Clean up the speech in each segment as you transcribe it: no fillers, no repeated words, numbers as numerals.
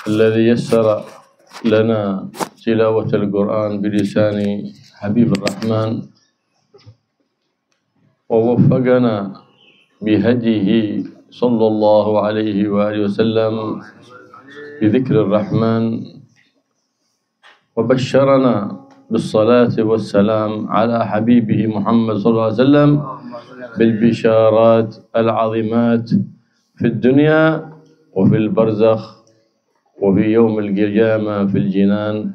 الذي يسر لنا تلاوة القرآن بلسان حبيب الرحمن ووفقنا بهديه صلى الله عليه وآله وسلم بذكر الرحمن وبشرنا بالصلاة والسلام على حبيبه محمد صلى الله عليه وسلم بالبشارات العظيمات في الدنيا وفي البرزخ وفي يوم القيامة في الجنان.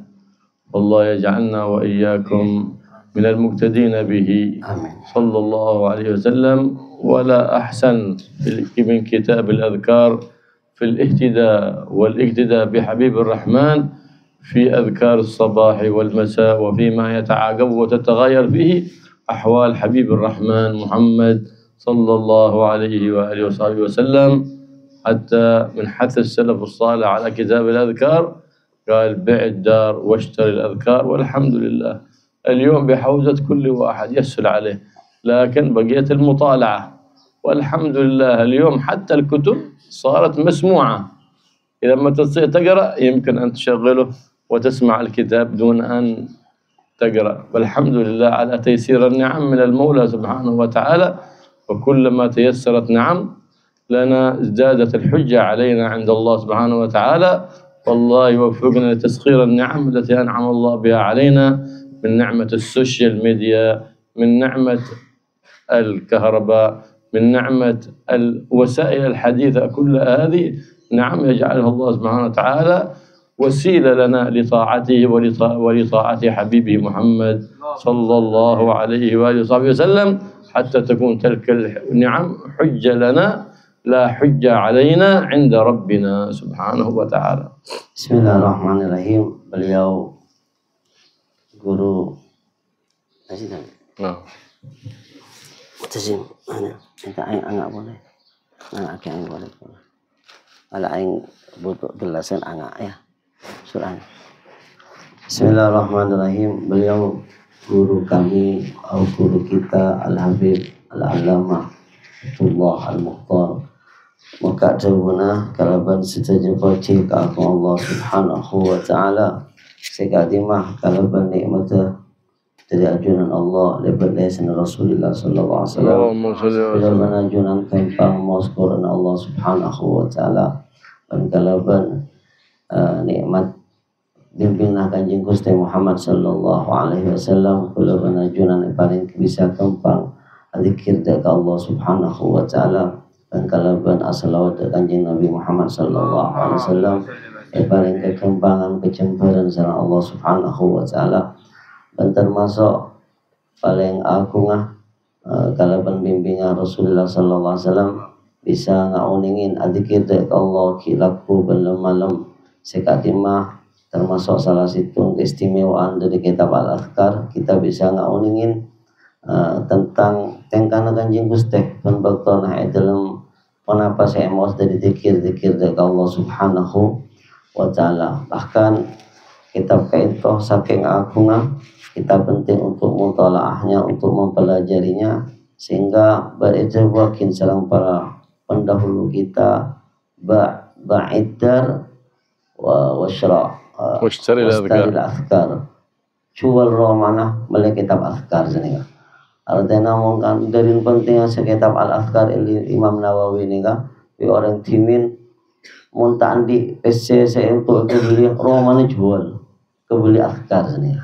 والله يجعلنا وإياكم من المقتدين به صلى الله عليه وسلم. ولا أحسن من كتاب الأذكار في الاهتداء والاقتداء بحبيب الرحمن في أذكار الصباح والمساء وفيما يتعاقب وتتغير فيه أحوال حبيب الرحمن محمد صلى الله عليه وآله وصحبه وسلم. حتى من حث السلف الصالح على كتاب الأذكار قال بع الدار واشتري الأذكار. والحمد لله اليوم بحوزة كل واحد يسهل عليه، لكن بقيت المطالعة. والحمد لله اليوم حتى الكتب صارت مسموعة، إذا ما تستطيع تقرأ يمكن أن تشغله وتسمع الكتاب دون أن تقرأ. والحمد لله على تيسير النعم من المولى سبحانه وتعالى، وكلما تيسرت نعم لنا ازدادت الحجة علينا عند الله سبحانه وتعالى. والله يوفقنا لتسخير النعم التي أنعم الله بها علينا، من نعمة السوشيال ميديا، من نعمة الكهرباء، من نعمة الوسائل الحديثة. كل هذه نعم يجعلها الله سبحانه وتعالى وسيلة لنا لطاعته ولطاعة حبيبه محمد صلى الله عليه وآله وصحبه وسلم، حتى تكون تلك النعم حجة لنا لا حجة علينا عند ربنا سبحانه وتعالى. Bismillahirrahmanirrahim. Beliau guru Tazim ana minta aing angak boleh. Angak aing boleh. Ala aing butuh jelasan angak ya. Surah. Bismillahirrahmanirrahim. Beliau guru kami atau guru kita Al-Habib Al-Allamah Abdullah Al-Mukhtar. Maka jawabna kalaban setaja baca ke Allah Subhanahu wa taala sekadimah kalaban nikmatah dari ajunan Allah lebat lesan Rasulullah sallallahu alaihi wasallam kalaban ajunan kempang maskuran Allah Subhanahu wa taala dan kalaban nikmat bimbingan Kanjeng Gusti Muhammad sallallahu alaihi wasallam kalaban ajunan paling bisa kempang zikir dari Allah Subhanahu wa taala dan kalaban as-salawat Kanjeng Nabi Muhammad sallallahu alaihi wasallam paling kekembangan kecemburuan sareng Allah Subhanahu wa taala dan termasuk paling agungah kalaban bimbingan Rasulullah sallallahu alaihi wasallam bisa ngauningin adzikir dari Allah kilaku belum malam sekatimah termasuk salah satu keistimewaan dari kitab Al-Azkar. Kita bisa ngauningin tentang tengkana Kanjeng Gusti pembektonah dalam kenapa saya mau dari zikir-zikir dari Allah Subhanahu wa taala. Bahkan kitab kaito saking agungnya kita penting untuk mutalaahnya, untuk mempelajarinya sehingga berejawakin sareng para pendahulu kita ba'idar washtari al-azkar jual romana beli kitab azkar sini. Artinya mungkin dari pentingnya sekitab Al-Azkar Imam Nawawi ini kan orang timin muntaan di PC saya untuk kebeli romanya jual kebeli azkar sini.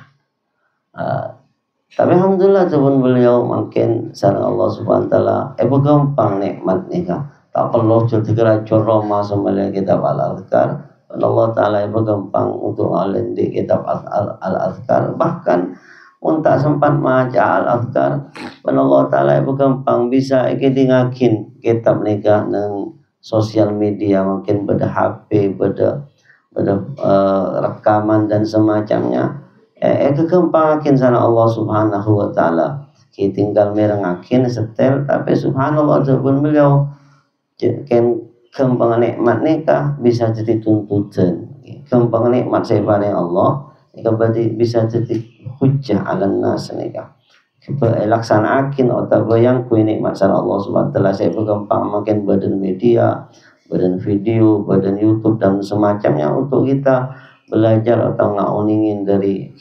Tapi alhamdulillah sebelum beliau makin sareng Allah Subhanahu wa taala gampang nikmat nika tak perlu jadi roma sembelih kitab Al-Azkar. Allah taala gampang untuk ngalen di kitab Al-Azkar. Bahkan untuk sempat maca Al-Azkar Allah taala gampang bisa ikidingakin kitab nika nang sosial media mungkin beda HP beda rekaman dan semacamnya kegampangin sana Allah Subhanahu wa taala. Kita tinggal merengakin setel tapi subhanallah jabun beliau ken kembangan nikmat nika bisa jadi tuntutan. Kembangan nikmat saya Allah nika berarti bisa jadi hujjah ala nas nika. Laksanakin atau yang ku nikmat sana Allah Subhanahu wa taala saya gampang makin badan media badan video, badan YouTube dan semacamnya untuk kita belajar atau ngauningin dari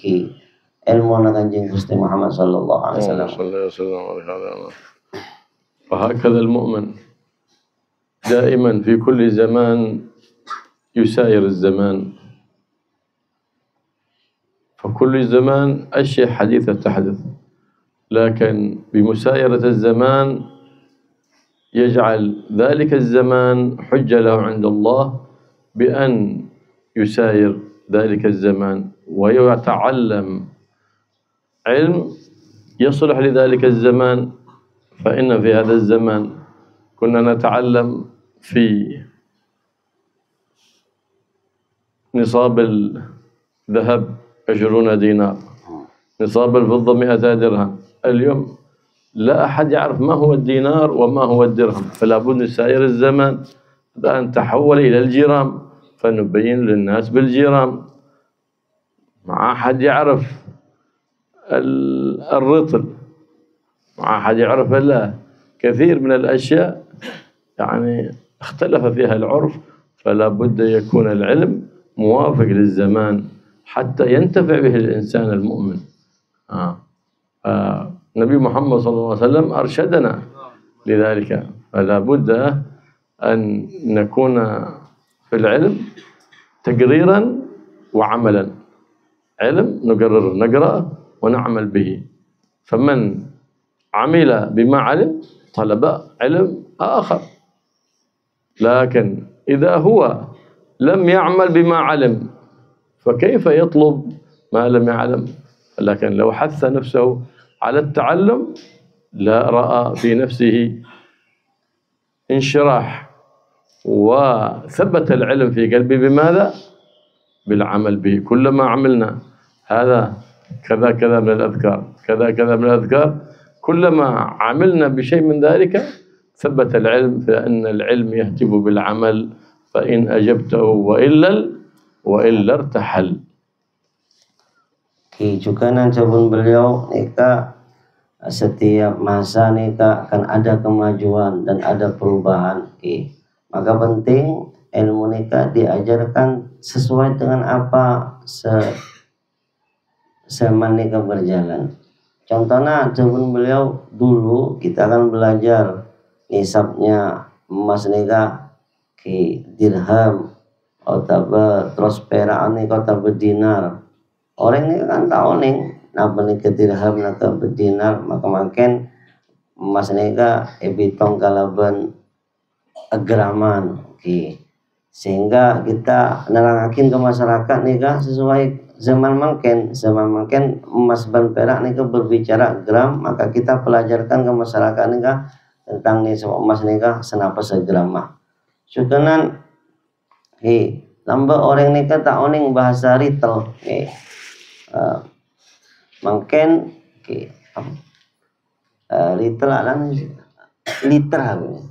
ilmu Kanjeng Gusti Muhammad sallallahu alaihi wasallam. وهكذا المؤمن دائما في كل زمان يساير الزمان، فكل زمان أشياء حديثة تحدث، لكن بمسايرة الزمان يجعل ذلك الزمان حجة له عند الله بأن يساير ذلك الزمان ويتعلم علم يصلح لذلك الزمان. فإن في هذا الزمان كنا نتعلم في نصاب الذهب 20 دينار، نصاب الفضة 200 درهم. اليوم لا أحد يعرف ما هو الدينار وما هو الدرهم، فلا بد نساير الزمان الآن تحول إلى الجرام، فنبين للناس بالجرام. ما أحد يعرف الرطل، ما أحد يعرف إلا كثير من الأشياء يعني اختلف فيها العرف، فلا بد يكون العلم موافق للزمان حتى ينتفع به الإنسان المؤمن. نبي محمد صلى الله عليه وسلم أرشدنا لذلك، فلا بد أن نكون في العلم تقريرا وعملا. علم نقرأ ونعمل به، فمن عمل بما علم طلب علم آخر. لكن إذا هو لم يعمل بما علم فكيف يطلب ما لم يعلم؟ لكن لو حث نفسه على التعلم لا رأى في نفسه انشراح، وثبت العلم في قلبه. بماذا؟ بالعمل به. كلما عملنا هذا كذا كذا من الأذكار، كذا كذا من الأذكار، كلما عملنا بشيء من ذلك ثبت العلم، فإن العلم يهتف بالعمل، فإن أجبته وإلا ارتحل. Juga nanti beliau nikah setiap masa nikah akan ada kemajuan dan ada perubahan. Maka penting ilmu nikah diajarkan sesuai dengan apa zaman nikah berjalan. Contohnya sebelum beliau dulu kita akan belajar nisabnya emas nikah dirham atau terus perak nikah atau berdinar. Orang ini kan tahu nih napa nikah dirham atau berdinar, maka makin emas nikah ebitong kalaban agraman. Sehingga kita nerangakin ke masyarakat nikah sesuai zaman makin emas dan perak nikah berbicara gram, maka kita pelajarkan ke masyarakat nikah tentang nisab emas nikah senapa segram mah. Sukanan lamba orang nikah tak oning bahasa ritel mungkin ritel alam liter habis.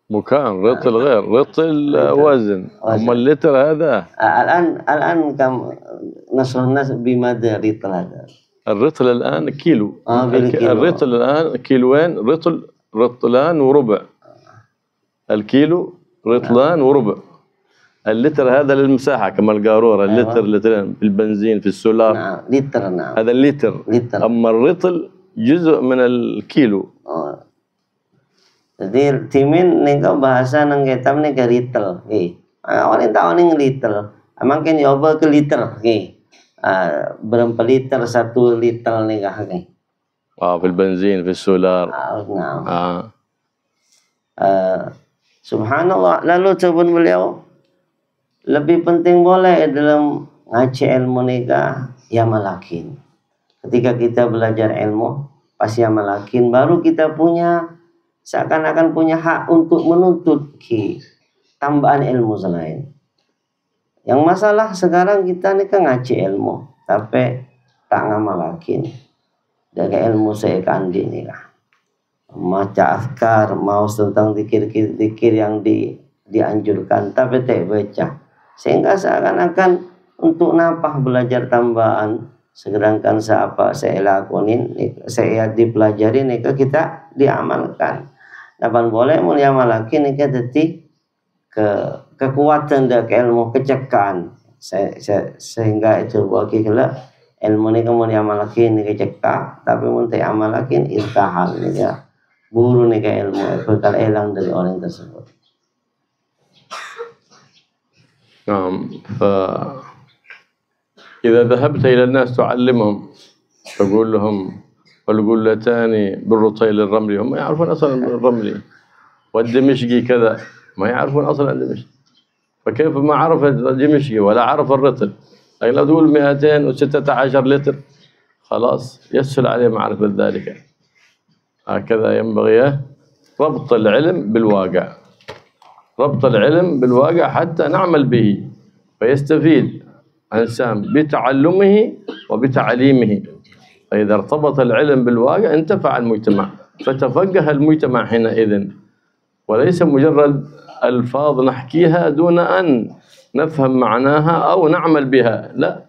مكان رطل غير رطل وزن، أما اللتر هذا الآن كم نشر الناس بماذا رطل هذا؟ الرطل الآن كيلو. بالكيلو. الرطل الآن كيلوين، رطلان وربع. الكيلو رطلان وربع. اللتر هذا للمساحة كما القارورة. اللتر لترين في البنزين في السولار. نعم لتر. نعم هذا اللتر. أما الرطل جزء من الكيلو. Jadi timin nika bahasa nang ketam nika ritel orang tahu ning litel makin nyoba ke liter berapa liter 1 liter nika في البنزين في السولار. نعم. Subhanallah. Lalu coba beliau lebih penting boleh dalam ngaji ilmu nika ya malakin. Ketika kita belajar ilmu pas ya malakin baru kita punya seakan-akan punya hak untuk menuntut tambahan ilmu selain. Yang masalah sekarang kita nih kan ngaji ilmu tapi tak ngamalakin. Jaga ilmu saya kandi nih lah. Maca azkar mau tentang zikir yang dianjurkan tapi tak baca. Sehingga seakan-akan untuk napah belajar tambahan, sedangkan siapa saya lakonin, saya dipelajari nih kita diamalkan. Dapat boleh mulia malaki nika dadi kekuatan dak ilmu kecekaan sehingga itu bagi kala ilmu ni kamu amalakin ni kecekak tapi mun teu amalakin irtahal ni ya buru ni ke ilmu bakal hilang dari orang tersebut. نعم. فإذا ذهبت إلى الناس تعلمهم تقول لهم والقلتان بالرطيل الرملي هم ما يعرفون أصلا الرملي والدمشقي كذا ما يعرفون أصلا الدمشقي فكيف ما عرف الدمشقي ولا عرف الرطل لكن لو تقول 216 لتر خلاص يسهل عليه معرفة ذلك. هكذا ينبغي ربط العلم بالواقع ربط العلم بالواقع حتى نعمل به فيستفيد الإنسان بتعلمه وبتعليمه. فإذا ارتبط العلم بالواقع انتفع المجتمع فتفقه المجتمع حينئذ وليس مجرد ألفاظ نحكيها دون أن نفهم معناها أو نعمل بها، لا،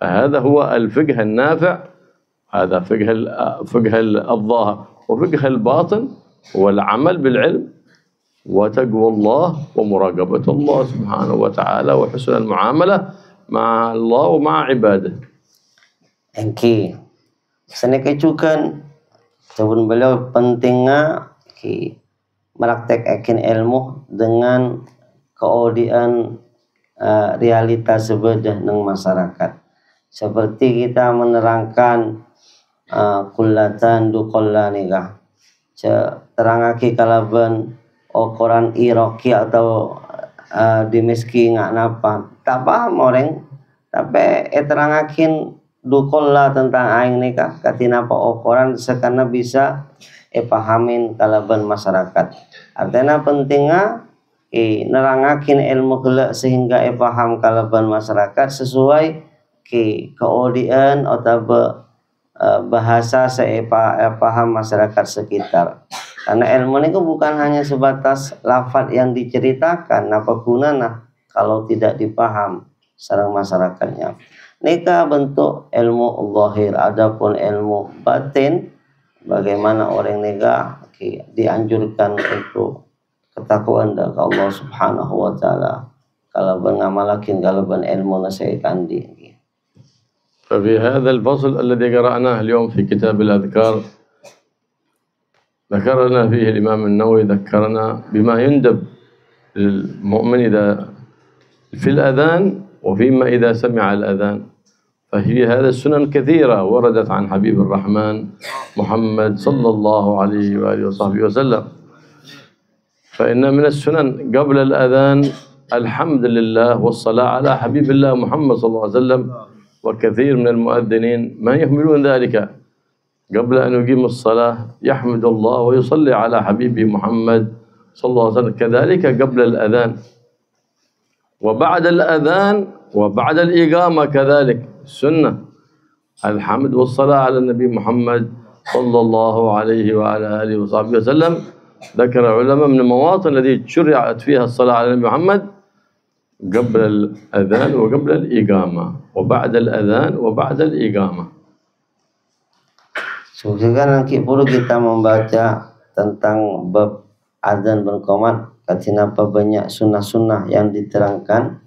هذا هو الفقه النافع. هذا فقه الظاهر وفقه الباطن والعمل بالعلم وتقوى الله ومراقبة الله سبحانه وتعالى وحسن المعاملة مع الله ومع عباده. Engki, sana kecukan, sebelum beliau pentingnya meraktekin ilmu dengan keodian realitas sebedah nang masyarakat. Seperti kita menerangkan kullatan dukolla nikah, terangaki kalaban ukuran Iroki atau Dimeski nggak napa, tak paham orang, tapi terangakin dukolla tentang aing nikah, katina apa ukuran sekana bisa pahamin kalaban masyarakat. Artinya pentingnya nerangakin ilmu kelak sehingga paham kalaban masyarakat sesuai keodian atau bahasa paham masyarakat sekitar. Karena ilmu ini bukan hanya sebatas lafaz yang diceritakan, apa gunanya kalau tidak dipaham sareng masyarakatnya. Nikah bentuk ilmu zahir, adapun ilmu batin bagaimana orang nikah dianjurkan untuk ketakwaan dari Allah Subhanahu wa taala. Kalau mengamalakin kalau ilmu nasihat kandi. ففي هذا الفصل الذي قرأناه اليوم في كتاب الأذكار ذكرنا فيه الإمام النووي ذكرنا بما يندب للمؤمن إذا في الأذان وفيما إذا سمع الأذان. فهي هذا السنن كثيرة وردت عن حبيب الرحمن محمد صلى الله عليه وآله وصحبه وسلم. فإن من السنن قبل الأذان الحمد لله والصلاة على حبيب الله محمد صلى الله عليه وسلم. وكثير من المؤذنين ما يهملون ذلك، قبل أن يقيم الصلاة يحمد الله ويصلي على حبيبه محمد صلى الله عليه وسلم، كذلك قبل الأذان وبعد الأذان وبعد الإقامة كذلك السنة الحمد والصلاة على النبي محمد صلى الله عليه وعلى آله وصحبه وسلم. ذكر العلماء من المواطن التي شرعت فيها الصلاة على النبي محمد قبل الأذان وقبل الإقامة وبعد الأذان وبعد الإقامة. Sekarang nanti perlu kita membaca tentang bab adzan dan qomat, katina banyak sunnah-sunnah yang diterangkan.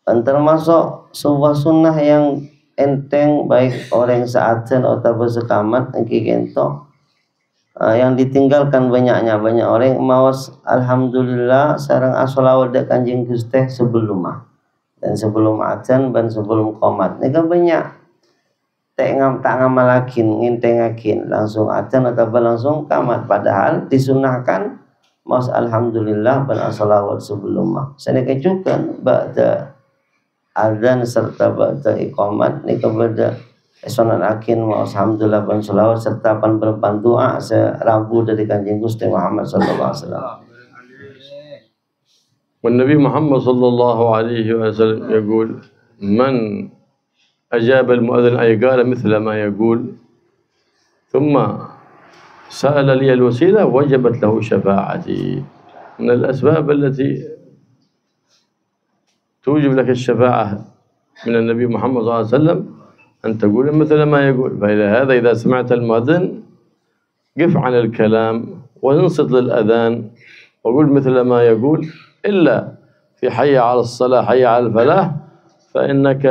Termasuk sebuah sunnah yang enteng baik orang seadzan atau sekamat engki kento yang ditinggalkan banyak orang mawas alhamdulillah sareng as-shalawat dak Kanjeng Gusti sebelum dan sebelum adzan dan sebelum qomat. Nika banyak tak ngamalakin ngintengakin langsung adzan atau langsung qamat, padahal disunahkan mawas alhamdulillah dan as-shalawat sebelum sana kecukan ba'da adzan serta ba'da iqamat nika beda sunat akin wa alhamdulillah ban sholawat serta pan berpan doa serabu dari Kanjeng Gusti Muhammad sallallahu alaihi wasallam. والنبي محمد صلى الله عليه وسلم يقول من أجاب المؤذن أي قال مثل ما يقول ثم سأل لي الوسيلة وجبت له شفاعتي. من الأسباب التي توجب لك الشفاعة من النبي محمد صلى الله عليه وسلم أن تقول مثل ما يقول. فإلى هذا إذا سمعت المؤذن قف عن الكلام وانصت للأذان وقل مثل ما يقول، إلا في حي على الصلاة حي على الفلاح، فإنك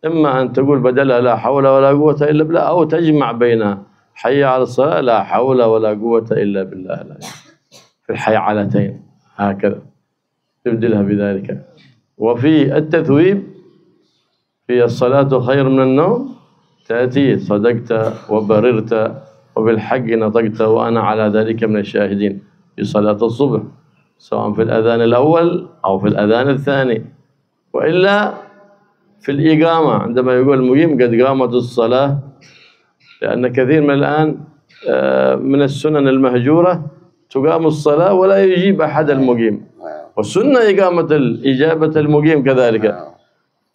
إما أن تقول بدلها لا حول ولا قوة إلا بالله، أو تجمع بين حي على الصلاة لا حول ولا قوة إلا بالله لا في الحيعلتين، هكذا تبدلها بذلك. وفي التثويب في الصلاة خير من النوم تأتي صدقت وبررت وبالحق نطقت وأنا على ذلك من الشاهدين في صلاة الصبح، سواء في الأذان الأول أو في الأذان الثاني. وإلا في الإقامة عندما يقول المقيم قد قامت الصلاة، لأن كثير من الآن من السنن المهجورة تقام الصلاة ولا يجيب أحد المقيم، والسنة إجابة المقيم كذلك،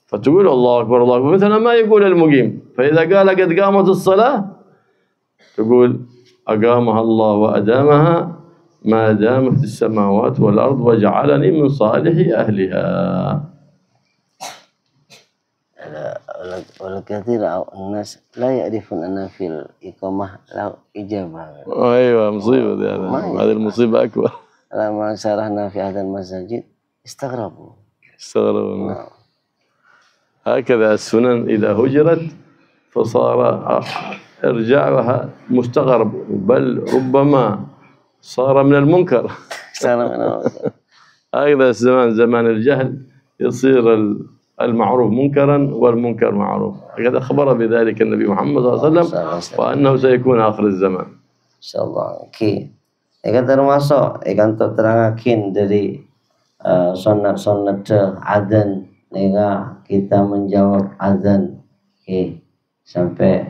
فتقول الله أكبر الله أكبر مثل ما يقول المقيم، فإذا قال قد قامت الصلاة تقول أقامها الله وأدامها ما دامت السماوات والأرض وجعلني من صالح أهلها. والكثير الناس لا يعرفون أن في الإقامة له إجابة. أيوة مصيبة دي، هذه المصيبة أكبر. لما شرحنا في هذا المساجد استغربوا. هكذا السنن إذا هجرت فصار إرجاعها مستغرب، بل ربما صار من المنكر. هكذا الزمان زمان الجهل يصير المعروف منكرا والمنكر معروف. هكذا أخبر بذلك النبي محمد صلى الله عليه وسلم وأنه سيكون آخر الزمان. Insyaallah. Ikan termasuk ikan terangakin dari sunat-sunat adzan nega kita menjawab adzan sampai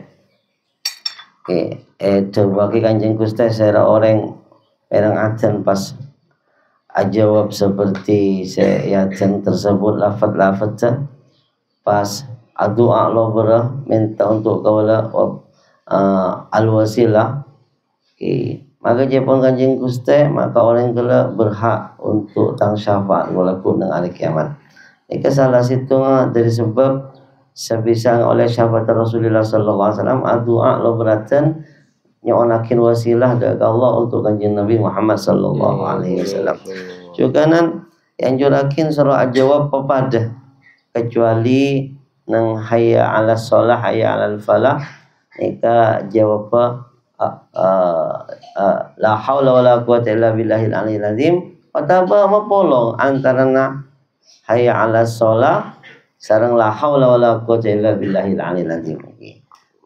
bagi Kanjeng Gusti saya orang adzan pas jawab seperti adzan tersebut lafaz-lafaz pas doa lo minta untuk kawala al-wasilah, maka jepun Kanjeng Gusti maka orang kala berhak untuk tang syafaat walaupun nang hari kiamat. Ini salah satu dari sebab sebisa oleh syafaat Rasulullah sallallahu alaihi wasallam doa lo beratan nyonakin wasilah dari Allah untuk Kanjeng Nabi Muhammad sallallahu alaihi wasallam. Juga nan yang jurakin surah jawab pepada kecuali nang hayya 'ala shalah hayya 'alal falah nika jawab la haula wala quwwata illa billahil aliyil azim. Pataba mapolong antarana hayya 'ala shalah sareng la haula wala quwwata illa billahil aliyil azim.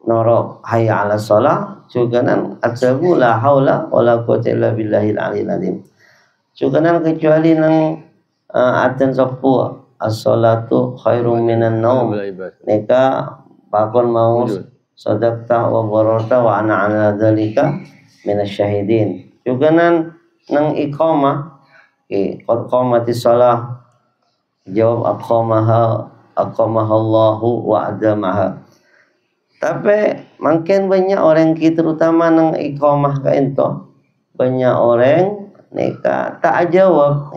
Noro hayya 'ala shalah juga nan atsabu la haula wala quwwata illa billahil aliyil azim. Juga nan kecuali nang adzan sapu as-salatu khairum minan naum nika pakon mau sadaqta wa barata wa ana ala dzalika minasyahidin. Juga nang iqamah qad qamatis shalah jawab aqamahallahu wa adamaha. Tapi makin banyak orang kita terutama nang iqamah ka ento banyak orang neka tak jawab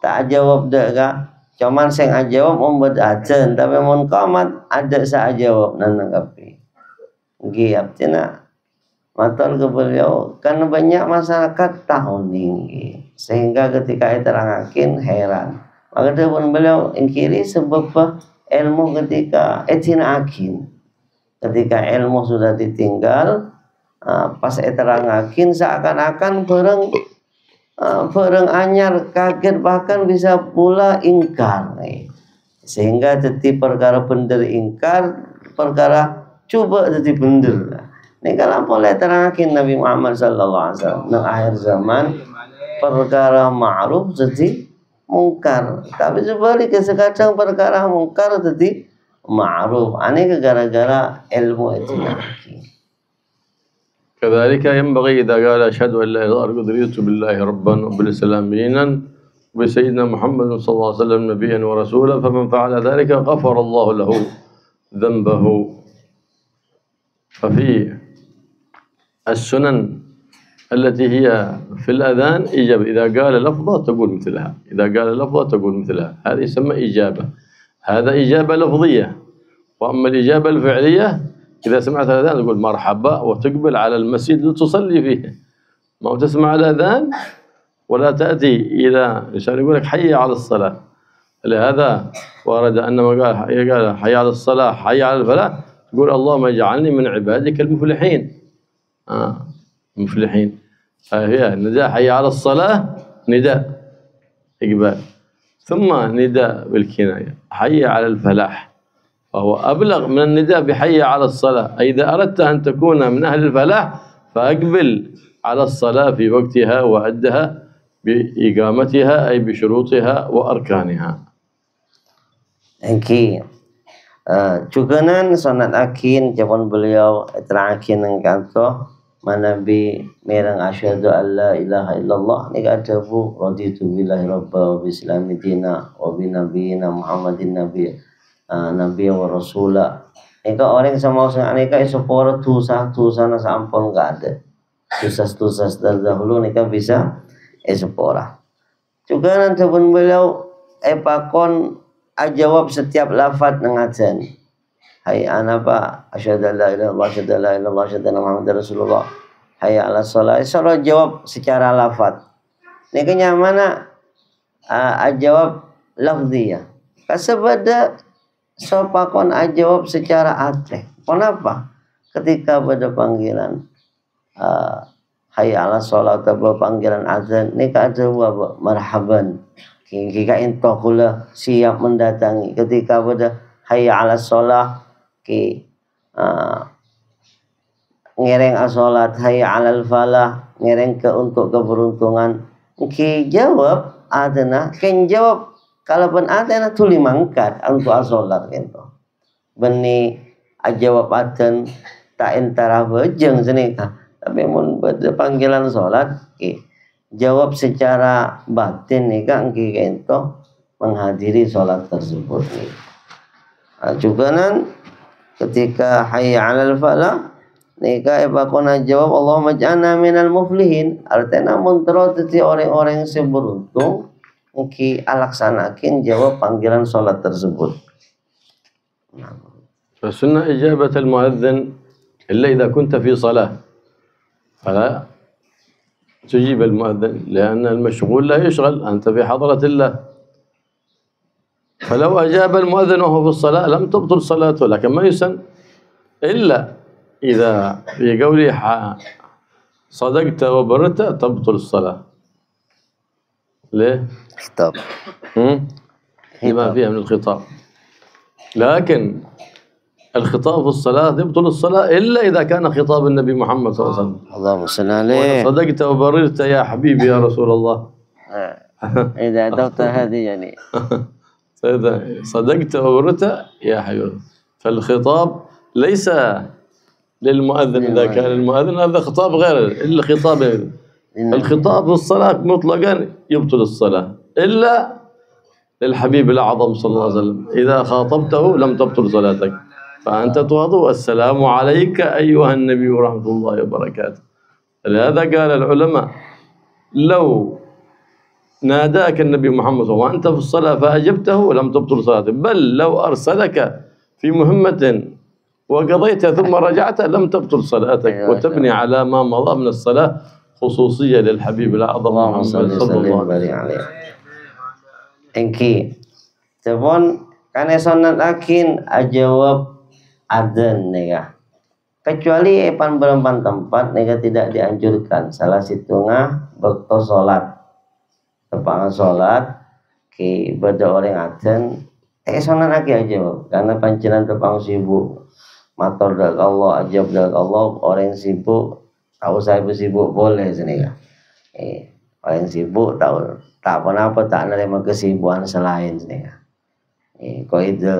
tak jawab dah ka cuman sing ajawab membuat adzan tapi mun qamat ada sa jawab nan ngapi nggih artinya matur ke beliau kan banyak masyarakat tahu nih sehingga ketika diterangakin heran maka dia pun beliau ingkiri sebab ilmu ketika akin ketika ilmu sudah ditinggal pas diterangakin seakan-akan bareng anyar kaget bahkan bisa pula ingkar sehingga jadi perkara bener ingkar perkara coba jadi bener. Ini kalau boleh terangkan Nabi Muhammad sallallahu alaihi wasallam nang akhir zaman perkara ma'ruf jadi mungkar, tapi sebaliknya sekarang perkara mungkar jadi ma'ruf. Ini gara-gara ilmu itu. كذلك ينبغي إذا قال أشهد أن لا إله إلا الله رضيت بالله ربا وبالإسلام دينا وبسيدنا محمد صلى الله عليه وسلم نبيا ورسولا فمن فعل ذلك غفر الله له ذنبه. ففي السنن التي هي في الأذان إجابة، إذا قال لفظة تقول مثلها، إذا قال لفظة تقول مثلها، هذه يسمى إجابة. هذا إجابة لفظية. وأما الإجابة الفعلية إذا سمعت الأذان تقول مرحبا وتقبل على المسجد لتصلي فيه، ما تسمع الأذان ولا تأتي إلى عشان يقول لك حي على الصلاة. لهذا ورد أنه قال حي على الصلاة حي على الفلاح، تقول اللهم اجعلني من عبادك المفلحين. مفلحين. هي نداء حي على الصلاة نداء إقبال، ثم نداء بالكناية حي على الفلاح، فهو أبلغ من النداء بحي على الصلاة. إذا أردت أن تكون من أهل الفلاح فأقبل على الصلاة في وقتها وأدها بإقامتها أي بشروطها وأركانها. Engki cukenan sunat akin japon beliau terakin nang kanto manabi merang asyhadu alla ilaha illallah nika adabu raditu billahi rabba wa bislami dina wa bi nabiyina Muhammadin nabi wa rasula. Nika orang sama nika isoporo tusah-tusana sampun enggak ada. Tusas-tusas dahulu nika bisa isopora. Cukenan japon beliau pakon jawab setiap lafaz nang azan. Hai anapa asyhadu alla ilaha illallah asyhadu alla ilaha illallah asyhadu anna muhammadar rasulullah. Hayya 'alas shalah. Insyaallah jawab secara lafaz. Nika nyamana jawab lafziyah. Kasabada sopakon jawab secara ate. Kenapa? Ketika pada panggilan hayya 'alas shalah atau panggilan azan nika ada marhaban. Jika ento kula siap mendatangi ketika pada hayya 'alas shalah ki ngereng asolat hayya 'alal falah ngereng ke untuk keberuntungan ki jawab adana ken jawab kalaupun adana tuli mangkat untuk asolat ento beni jawab adan tak entara bejeng senika tapi mun pada panggilan salat ki jawab secara batin nih kan ento menghadiri sholat tersebut nih. Juga nan ketika hayya 'alal falah nika bakona jawab Allahumma ij'alna minal muflihin. Artinya mun terus orang-orang yang beruntung ki alaksanakin jawab panggilan sholat tersebut. فسنة إجابة المؤذن إلا إذا كنت في صلاة فلا تجيب المؤذن لأن المشغول لا يشغل، أنت في حضرة الله. فلو أجاب المؤذن وهو في الصلاة لم تبطل صلاته، لكن ما يسن إلا إذا في قوله صدقت وبرت تبطل الصلاة. ليه؟ خطاب. لما فيها من الخطاب. لكن الخطاب في الصلاة يبطل الصلاة إلا إذا كان خطاب النبي محمد صلى الله عليه وسلم. اللهم صل عليه. صدقت وبررت يا حبيبي يا رسول الله. إذا أدرت هذه يعني. صدقت وبررت يا حبيبي. فالخطاب ليس للمؤذن إذا كان المؤذن هذا خطاب غير الخطاب. الخطاب في الصلاة مطلقا يبطل الصلاة إلا للحبيب الأعظم صلى الله عليه وسلم. إذا خاطبته لم تبطل صلاتك. فأنت توضأ السلام عليك أيها النبي ورحمة الله وبركاته. لهذا قال العلماء لو ناداك النبي محمد صلى الله عليه وسلم وأنت في الصلاة فأجبته لم تبطل صلاتك، بل لو أرسلك في مهمة وقضيتها ثم رجعت لم تبطل صلاتك وتبني على ما مضى من الصلاة خصوصية للحبيب الأعظم محمد صلى الله عليه وسلم. Engki, telepon karena sunat akin jawab adzan nih kecuali epan berempat tempat nih tidak dianjurkan. Salah situngah waktu sholat, tepangan sholat ki pada orang adzan sunat akin jawab karena pancenan tepang sibuk matur dak Allah ajab dak Allah orang sibuk tahu saya sibuk boleh sini ya. Orang sibuk tahu tak apa tak nerima kesibukan selain sini ya. Kau itu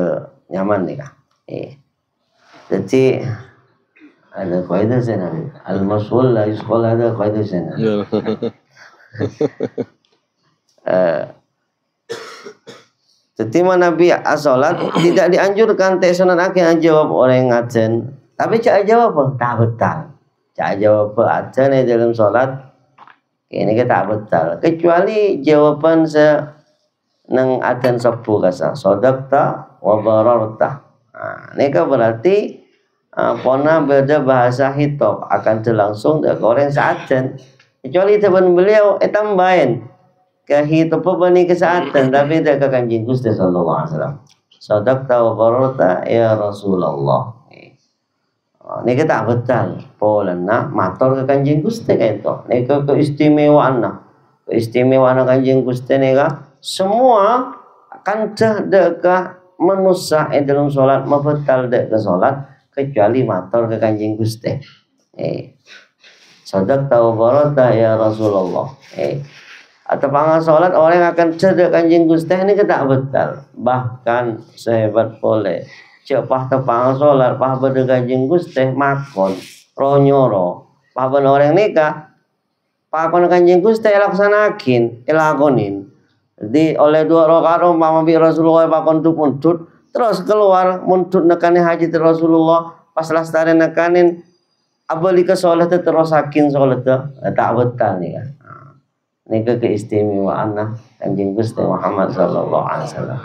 nyaman nih kak. Jadi ada kaidah sana. Al-masul la yusqal ada kaidah sana. Jadi Nabi as-salat tidak dianjurkan teh sunat akhir jawab orang ngajen. Tapi cak jawab apa? Tak betul. Cak jawab adzan dalam salat ini kita betul. Kecuali jawaban nang adzan sabu kasa sadaqta wa bararta. Nika berarti pona beda bahasa hitop akan langsung dak orang seajen Kecuali teman beliau tambahin ke hidup bani kesehatan tapi tidak ke Kanjeng Gusti sallallahu alaihi wasallam. Sadaqta wa barata ya Rasulullah. Ini kita betul polana matur ke Kanjeng Gusti kaito. Ini keistimewaan Kanjeng Gusti ni semua kan deka manusia dalam solat mabetal dek ke solat kecuali matur ke Kanjeng Gusti. Sadaqta wa barata ya Rasulullah. Atau pangan solat orang akan cedek Kanjeng Gusti ini kita betul. Bahkan sehebat boleh cepah tepang solat pah berde Kanjeng Gusti makon ronyoro pah ben orang nikah pakon Kanjeng Gusti lakonin di oleh 2 rakaat umpama bi Rasulullah pakon muntut terus keluar muntut nekani haji Rasulullah pas lastare nekanin abali ke solat terus sakin solat tak betul nih kan. Ini keistimewaan Kanjeng Gusti Muhammad sallallahu alaihi wasallam.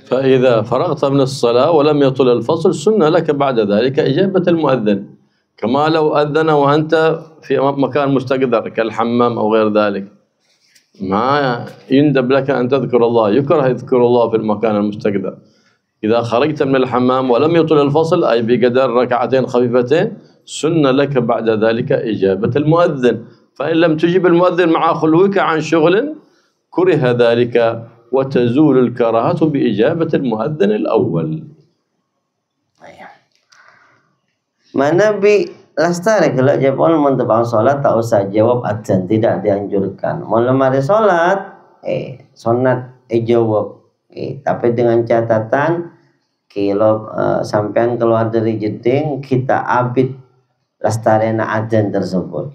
فإذا فرغت من الصلاة ولم يطل الفصل سنة لك بعد ذلك إجابة المؤذن كما لو أذن وأنت في مكان مستقذر كالحمام أو غير ذلك ما يندب لك أن تذكر الله يكره يذكر الله في المكان المستقذر إذا خرجت من الحمام ولم يطل الفصل أي بقدر ركعتين خفيفتين سنة لك بعد ذلك إجابة المؤذن فإن لم تجب المؤذن مع خلوك عن شغل كره ذلك وتزول الكراهة بإجابة المؤذن الأول. Mana bi lastare kalau jawab mentebang solat tak usah jawab adzan tidak dianjurkan. Malam hari solat sunat jawab tapi dengan catatan kalau sampean keluar dari jeding kita abid lastarena adzan tersebut.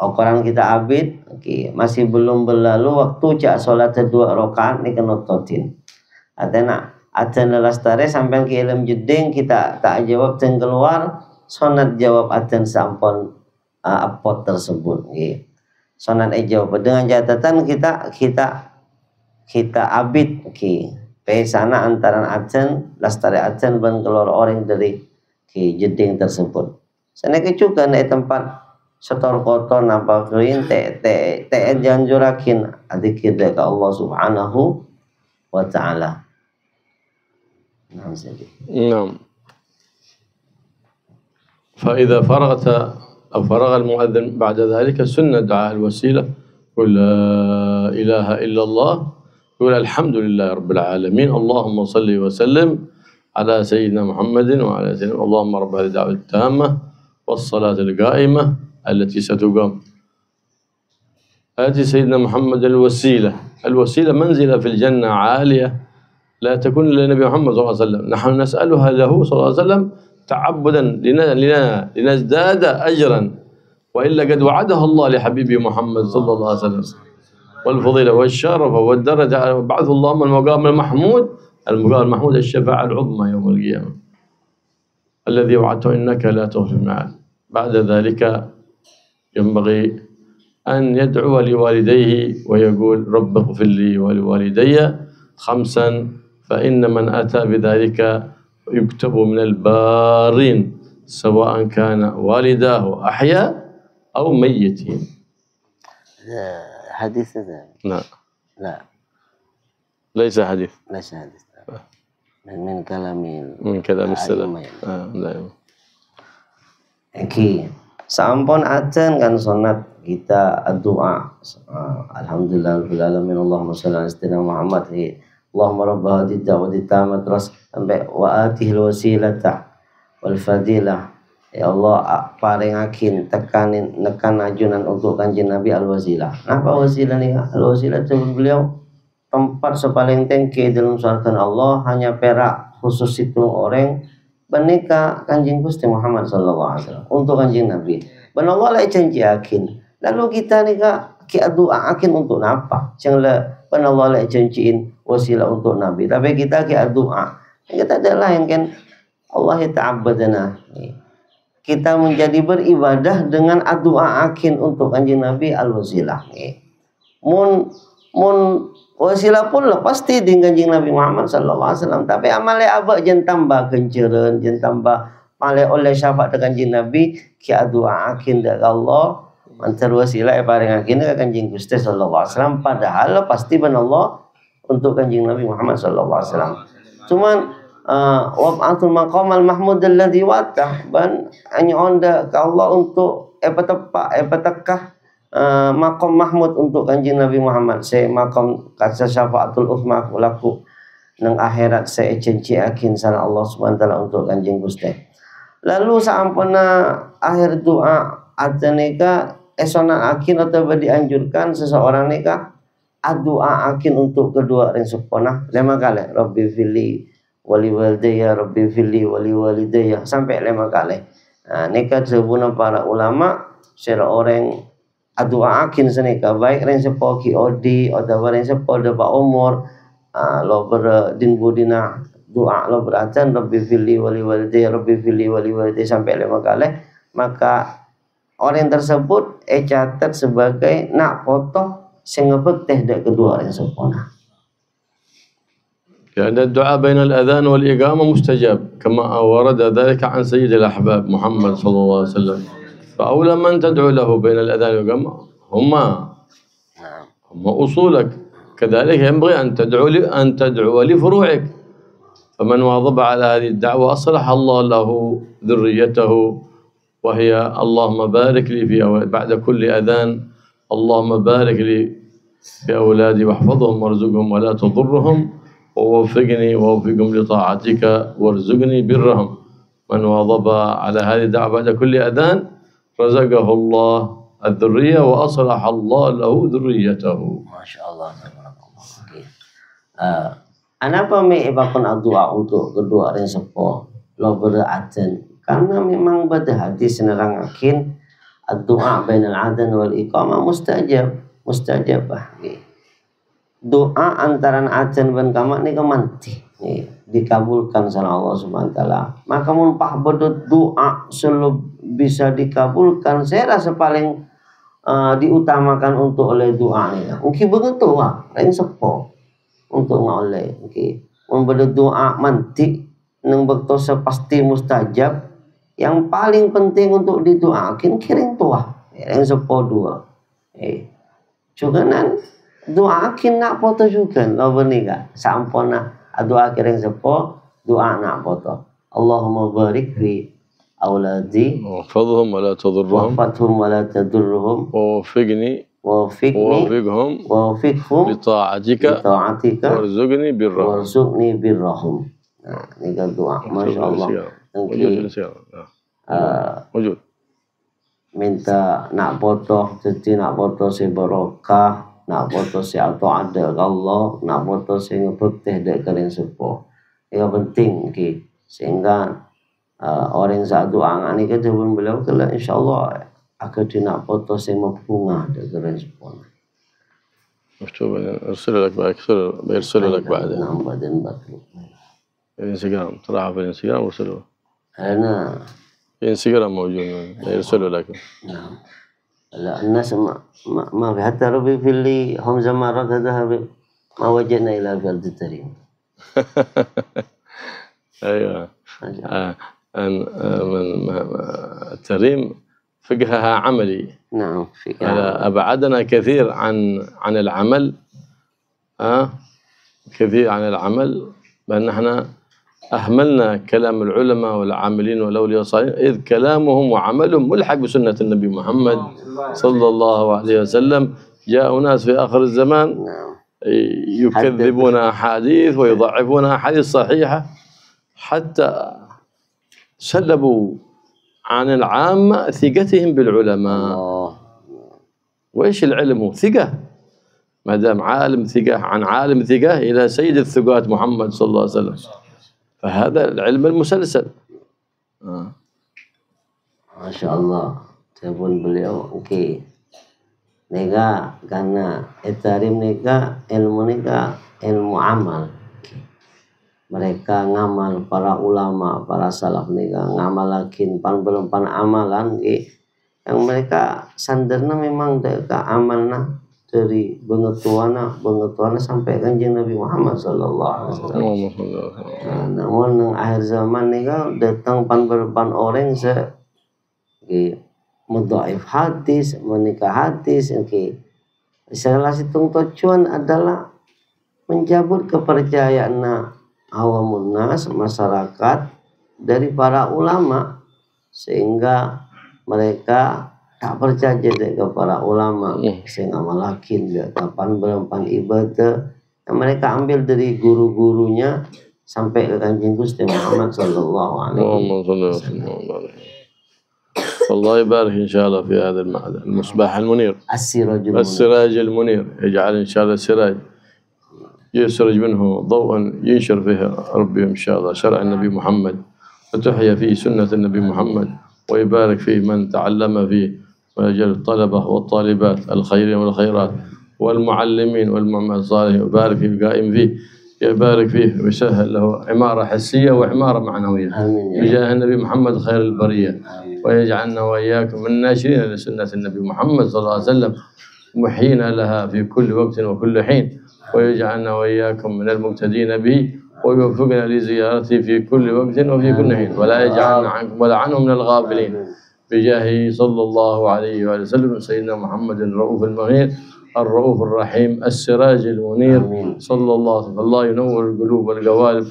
Ukuran kita abid, masih belum berlalu waktu cak solat 2 rakaat ni kena totin. Atena adzan lastare sampai ke ilmu jeding kita tak jawab dan keluar sunat jawab adzan sampun apot tersebut. Sunat jawab dengan catatan kita abid pesana antara adzan lastare adzan ban keluar orang dari jeding tersebut. Sana kecukan tempat setor kotor nampak kering te janjurakin adzikir ke Allah Subhanahu wa taala. نعم. فإذا فرغت أو فرغ المؤذن بعد ذلك سنة دعاء الوسيلة قل لا إله إلا الله قل الحمد لله رب العالمين اللهم صل وسلم على سيدنا محمد وعلى سيدنا اللهم رب هذه الدعوة التامة والصلاة القائمة التي ستقام آتي سيدنا محمد الوسيلة منزلة في الجنة عالية لا تكون للنبي محمد صلى الله عليه وسلم نحن نسألها له صلى الله عليه وسلم تعبدا لنزداد أجرا وإلا قد وعدها الله لحبيبه محمد صلى الله عليه وسلم والفضيلة والشرف والدرجة بعثه اللهم المقام المحمود الشفاعة العظمى يوم القيامة الذي وعدته إنك لا تخلف الميعاد. بعد ذلك ينبغي أن يدعو لوالديه ويقول رب اغفر لي ولوالدي 5 فإن من أتى بذلك يكتب من البارين سواء كان والداه أحياء أو ميتين. حديث هذا؟ لا ليس حديث. من كلام السلف. Sampun adzan kan sunat kita doa alhamdulillah rabbil alamin Allahumma shalli ala sayyidina Muhammad Allahumma rabb hadhihi da'wati tammah terus sampai wa atihil wasilata wal fadilah ya Allah paringakin tekanin nekan ajunan untuk Kanjeng Nabi al wasilah. Apa wasilah nih? Al wasilah itu beliau tempat sepaling tinggi dalam surga Allah hanya perak khusus itu orang menikah Kanjeng Gusti Muhammad sallallahu alaihi wasallam untuk Kanjeng Nabi. Ben Allah lah janji akin. Lalu kita nikah doa akin untuk apa? Janganlah ben Allah lah janjiin wasilah untuk Nabi. Tapi kita doa. Kita ada lain kan Allah ta'abbadana. Kita menjadi beribadah dengan doa akin untuk Kanjeng Nabi al-wasilah. Mun wasilah pun lah pasti di Kanjeng Nabi Muhammad sallallahu alaihi wasallam. Tapi amale abak jen tambah kenceren, jen tambah male oleh syafaat dengan Kanjeng Nabi ki doa akin dari Allah mantar wasilah paringakeun ka Kanjeng Gusti sallallahu alaihi wasallam padahal pasti ban Allah untuk Kanjeng Nabi Muhammad sallallahu alaihi wasallam. Cuman wab'atul maqamal mahmud alladhi watah ban onda ka Allah untuk tepak maqam mahmud untuk Kanjeng Nabi Muhammad se maqam kasa syafaatul uthma laku nang akhirat se cenciakin sana Allah Subhanahu wa taala untuk Kanjeng Gusti. Lalu sampuna akhir doa ada nika esona akin atau dianjurkan seseorang nika doa akin untuk kedua orang sepona 5 kali Rabbi fili wali walidayya Rabbi fili wali walidayya sampai 5 kali. Nah, nika sebuna para ulama secara orang doa akin senika baik orang sepo ki odi atau orang sepo de Pak Umur lo berdin budina doa lo beratan Rabbi fili wali walidayya Rabbi fili wali walidayya sampai 5 kali, maka orang tersebut catat sebagai nak foto sing ngebekteh dak kedua orang sepona. لأن الدعاء بين الأذان والإقامة مستجاب كما ورد ذلك عن سيد الأحباب محمد صلى الله عليه وسلم. فأولى من تدعو له بين الأذان والإقامة هما أصولك، كذلك ينبغي أن تدعو لفروعك. فمن واظب على هذه الدعوة أصلح الله له ذريته، وهي اللهم بارك لي في بعد كل أذان اللهم بارك لي في أولادي واحفظهم وارزقهم ولا تضرهم ووفقهم لطاعتك وارزقني برهم. من واظب على هذه الدعوة بعد كل أذان رزقه الله الذرية وأصلح الله له ذريته. ما شاء الله. Anapa me ibakun doa untuk kedua orang sepuh lo beradzan karena memang pada hadis nerangakin doa bainal adzan wal iqamah mustajabah. Doa antaran adzan dan qamat ni kemanti dikabulkan sama Allah Subhanahu wa taala. Maka mun pahbodot doa selalu bisa dikabulkan, saya rasa paling diutamakan untuk oleh doa ni. Mungkin begitu lain sepo untuk ngoleh. Mungkin memberi doa manti nang bektosa pasti mustajab. Yang paling penting untuk didoakan kiring tua yang sepo dua. Juga nan doakin nak foto juga lo bernika sampona doa kiring sepo doa nak foto. Allahumma barik fi auladi واحفظهم ولا تضرهم ولا تضرهم ووفقهم لطاعتك وارزقني برهم. Nah, ini kan doa, masya Allah. Wujud. Minta nak foto, jadi nak foto si barokah, nak foto si atau ada Allah, nak foto si ngebekteh dek kalian sepo. Yang penting, sehingga orang saat doa ini kan jawab beliau kalau insya Allah akan nak foto si mabunga dek kalian sepo. مكتوب ارسل لك بعد نعم بعدين بطلب الانستغرام تراها في الانستغرام وارسله. أنا الانستغرام موجود يرسله لك. نعم. لا الناس ما في حتى ربي في اللي هم زمارات هذا ما وجدنا إلى البلد الكريم. أيوة. التريم فقهها عملي. نعم فقهها أبعدنا كثير عن العمل. كثير عن العمل بأن احنا أهملنا كلام العلماء والعاملين والأولياء الصالحين إذ كلامهم وعملهم ملحق بسنة النبي محمد صلى الله عليه وسلم. جاء ناس في آخر الزمان يكذبون أحاديث ويضعفون أحاديث صحيحة حتى سلبوا عن العامة ثقتهم بالعلماء. وإيش العلم هو ثقة، ما دام عالم ثقة عن عالم ثقة إلى سيد الثقات محمد صلى الله عليه وسلم، فهذا العلم المسلسل. ما شاء الله. Telepon beliau okey. Nega karena etarim nega ilmu nega ilmu amal. Mereka ngamal para ulama, para salaf nega ngamalakin pan belum pan amalan yang mereka sandarna memang deka amalna dari bengetuana sampai Kanjeng Nabi Muhammad sallallahu alaihi wasallam. Namun akhir zaman nega datang pan orang se mudhaif hadis, menikah hadis, oke. Salah satu tujuan adalah mencabut kepercayaan awamun nas, masyarakat dari para ulama, sehingga mereka tak percaya kepada ulama, sehingga malakin kapan berempan ibadah yang mereka ambil dari guru-gurunya sampai ke Kanjeng Gusti Muhammad sallallahu alaihi wasallam. الله يبارك إن شاء الله في هذا المصباح المنير، السراج المنير، يجعل إن شاء الله السراج يسرج منه ضوءا ينشر فيه ربي إن شاء الله شرع النبي محمد، وتحيا فيه سنة النبي محمد، ويبارك فيه من تعلم فيه، ويجعل الطلبة والطالبات الخيرين والخيرات والمعلمين والمعلمين الصالحين، ويبارك فيه القائم فيه، يبارك فيه ويسهل له عمارة حسية وعمارة معنوية بجاه النبي محمد خير البرية، ويجعلنا وإياكم من الناشرين لسنة النبي محمد صلى الله عليه وسلم، محيين لها في كل وقت وكل حين، ويجعلنا وإياكم من المقتدين به، ويوفقنا لزيارته في كل وقت وفي كل حين، ولا يجعلنا عنكم ولا عنهم من الغافلين، بجاهه صلى الله عليه وآله وسلم. سيدنا محمد الرؤوف المنير الرؤوف الرحيم السراج المنير صلى الله عليه وسلم. الله ينور القلوب والقوالب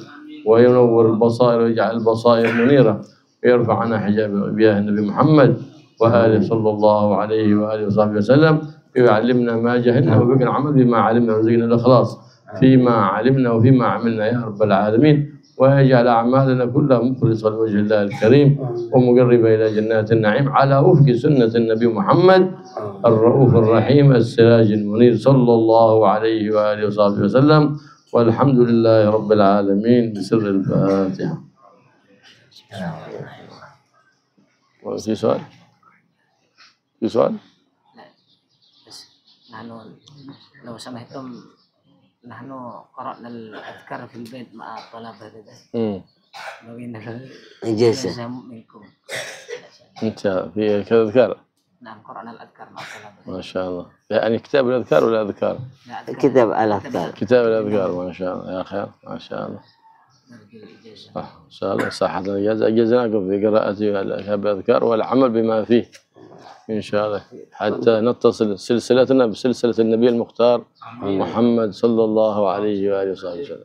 وينور البصائر ويجعل البصائر منيرة، ويرفع عنا حجاب بجاه النبي محمد وآله صلى الله عليه وآله وصحبه وسلم، ويعلمنا ما جهلنا وبقنا العمل بما علمنا، وزينا الإخلاص فيما علمنا وفيما عملنا يا رب العالمين، ويجعل أعمالنا كلها مخلصة لوجه الله الكريم ومقربة إلى جنات النعيم على وفق سنة النبي محمد الرؤوف الرحيم السراج المنير صلى الله عليه وآله وصحبه وسلم. والحمد لله رب العالمين بسر الفاتحة. في سؤال؟ في سؤال؟ نحن لو سمحتم نحن قرأنا الأذكار في البيت مع الطلبة بغينا إجازة منكم. أنت في كذا أذكار؟ نعم قرأنا الأذكار مع الطلبة. ما شاء الله. يعني كتاب الأذكار ولا أذكار؟ كتاب الأذكار. كتاب الأذكار ما شاء الله يا خير ما شاء الله. إن شاء الله صحة الإجازة أجزناكم في قراءة كتاب الأذكار والعمل بما فيه إن شاء الله، حتى نتصل سلسلتنا بسلسلة النبي المختار محمد صلى الله عليه وآله وسلم.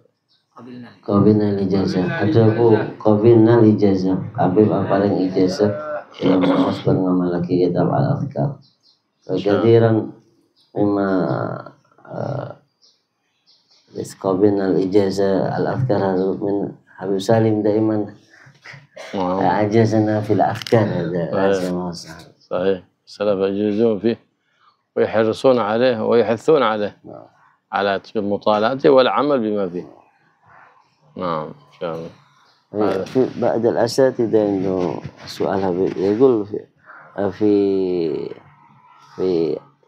قبلنا الإجازة. Adaku قبلنا الإجازة. Habib paling ijazah yang masuk mengamalkan kitab al-Adhkar. Kekadiran memang قبلنا الإجازة الأذكار من حبيب سالم دائما أعجزنا في الأذكار هذا. صحيح. السلف يجلسون فيه ويحرصون عليه ويحثون عليه على مطالعته والعمل بما فيه. نعم إن شاء الله. في بعض الأساتذة إنه سؤال حبيب يقول في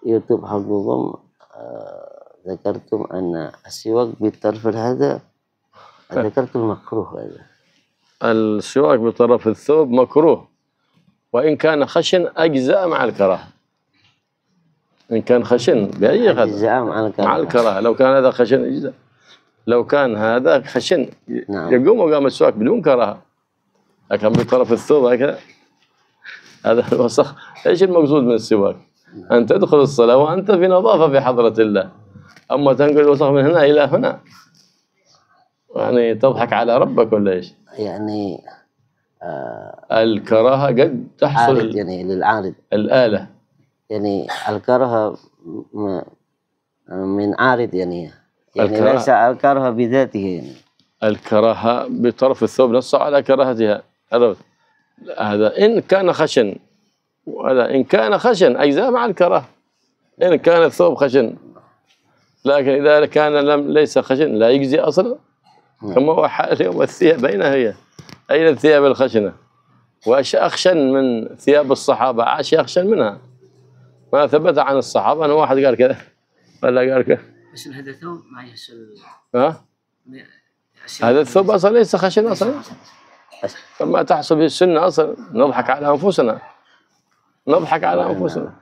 يوتيوب حقكم ذكرتم أن السواك بالطرف هذا ذكرتم مكروه هذا. السواك بطرف الثوب مكروه، وإن كان خشن أجزاء مع الكراهة. إن كان خشن بأي أجزاء مع الكراهة. لو كان هذا خشن أجزاء، لو كان هذا خشن يقوم وقام السواك بدون كراهة، لكن بطرف الثوب هكذا هذا الوسخ. إيش المقصود من السواك؟ أن تدخل الصلاة وأنت في نظافة في حضرة الله، أما تنقل الوسخ من هنا إلى هنا يعني تضحك على ربك ولا إيش؟ يعني الكراهة قد تحصل يعني للعارض الآلة، يعني الكراهة من عارض يعني ليس الكراهة بذاته يعني. الكراهة بطرف الثوب نص على كراهتها. هذا إن كان خشن، وهذا إن كان خشن أجزاء مع الكراهة إن كان الثوب خشن، لكن إذا كان ليس خشن لا يجزي أصلا، كما هو حال اليوم الثياب أين هي؟ أين الثياب الخشنة؟ وأخشن من ثياب الصحابة، عاش أخشن منها. ما ثبت عن الصحابة أن واحد قال كذا ولا قال كذا. بس هذا ثوب ما يحصل. هذا الثوب أصلا ليس خشن أصلا، فما تحصل به السنة أصلا. نضحك على أنفسنا، نضحك على أنفسنا.